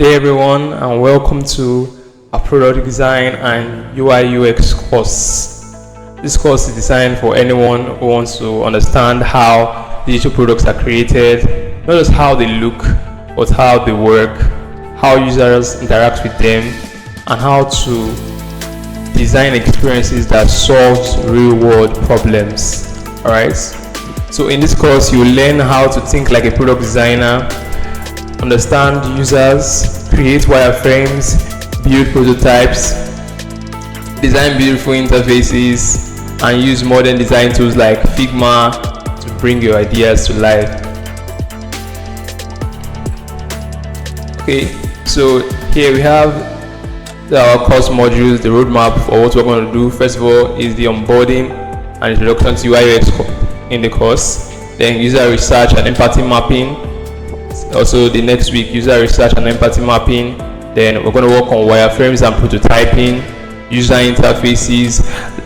day everyone, and welcome to a product design and UI/UX course. This course is designed for anyone who wants to understand how digital products are created, not just how they look, but how they work, how users interact with them, and how to design experiences that solves real-world problems. Alright, so in this course you learn how to think like a product designer, understand users, create wireframes, build prototypes, design beautiful interfaces, and use modern design tools like Figma to bring your ideas to life. Okay, so here we have our course modules, the roadmap for what we're going to do. First of all is the onboarding and introduction to UI/UX in the course, then user research and empathy mapping. Also the next week, user research and empathy mapping. Then we're going to work on wireframes and prototyping, user interfaces,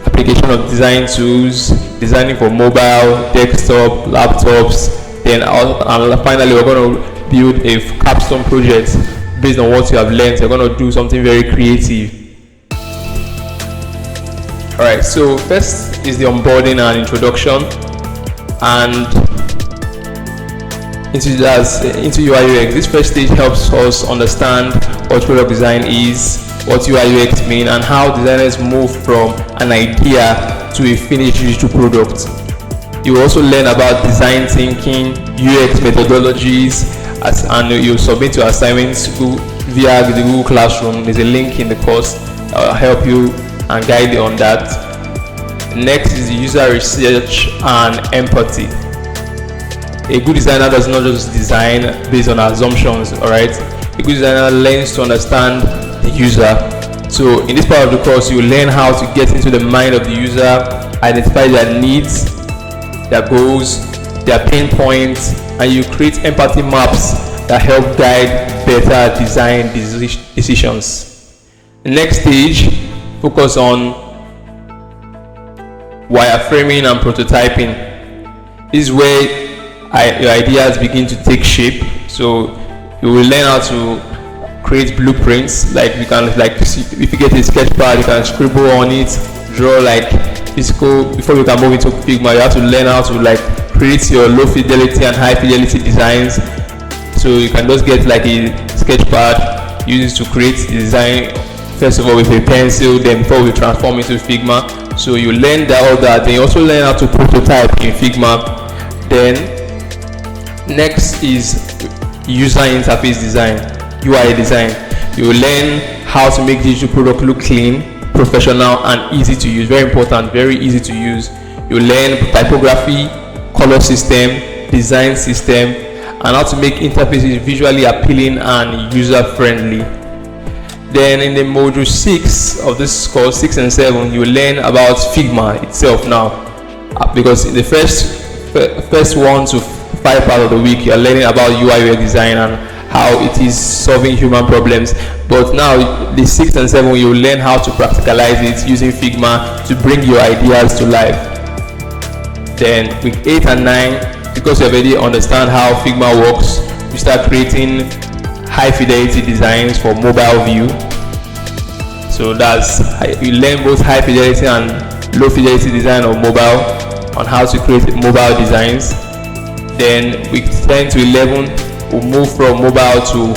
application of design tools, designing for mobile, desktop, laptops. Then and finally we're going to build a capstone project based on what you have learned. You're going to do something very creative. Alright, so first is the onboarding and introduction, and into UI/UX. This first stage helps us understand what product design is, what UI/UX mean, and how designers move from an idea to a finished digital product. You will also learn about design thinking, UX methodologies, and you submit your assignments via the Google Classroom. There's a link in the course that will help you and guide you on that. Next is user research and empathy. A good designer does not just design based on assumptions, alright? A good designer learns to understand the user. So in this part of the course, you will learn how to get into the mind of the user, identify their needs, their goals, their pain points, and you create empathy maps that help guide better design decisions. The next stage, focus on wireframing and prototyping. This is where your ideas begin to take shape. So you will learn how to create blueprints. Like you can, if you get a sketch pad, you can scribble on it, draw like physical. Before you can move into Figma, you have to learn how to create your low fidelity and high fidelity designs. So you can just get like a sketch pad, use it to create the design first of all with a pencil, then before we transform into Figma. So you learn all that. Then you also learn how to prototype in Figma. Then next is user interface design, UI design. You will learn how to make digital product look clean, professional, and easy to use. Very important, very easy to use. You learn typography, color system, design system, and how to make interfaces visually appealing and user friendly. Then in the module 6 of this course, 6 and 7, you will learn about Figma itself now, because in the first 1 to 5 part of the week, you are learning about UI/UX design and how it is solving human problems. But now the 6 and 7, you will learn how to practicalize it using Figma to bring your ideas to life. Then week 8 and 9, because you already understand how Figma works, you start creating high fidelity designs for mobile view. So you learn both high fidelity and low fidelity design of mobile, on how to create mobile designs. Then week 10 to 11, we'll move from mobile to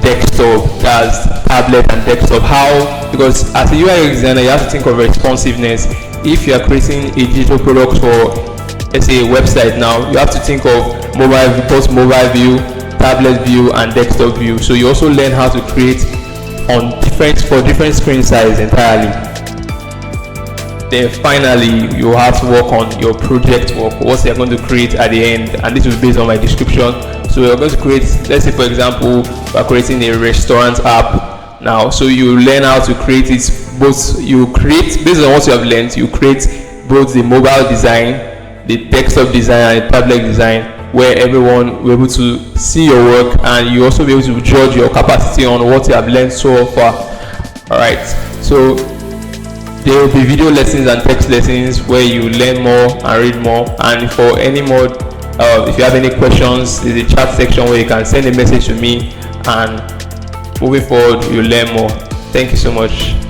desktop, that's tablet and desktop. Because as a UI designer, you have to think of responsiveness. If you are creating a digital product for, let's say, a website now, you have to think of both mobile view, tablet view, and desktop view. So you also learn how to create for different screen sizes entirely. Then finally, you have to work on your project work, what you're going to create at the end, and this will be based on my description. So you're going to create, let's say for example, we're creating a restaurant app now. So you learn how to create it both. You create based on what you have learned. You create both the mobile design, the desktop design, and the tablet design, where everyone will be able to see your work, and you also be able to judge your capacity on what you have learned so far. Alright, so there will be video lessons and text lessons where you learn more and read more. And for any more, if you have any questions, there's a chat section where you can send a message to me and moving forward you'll learn more. Thank you so much.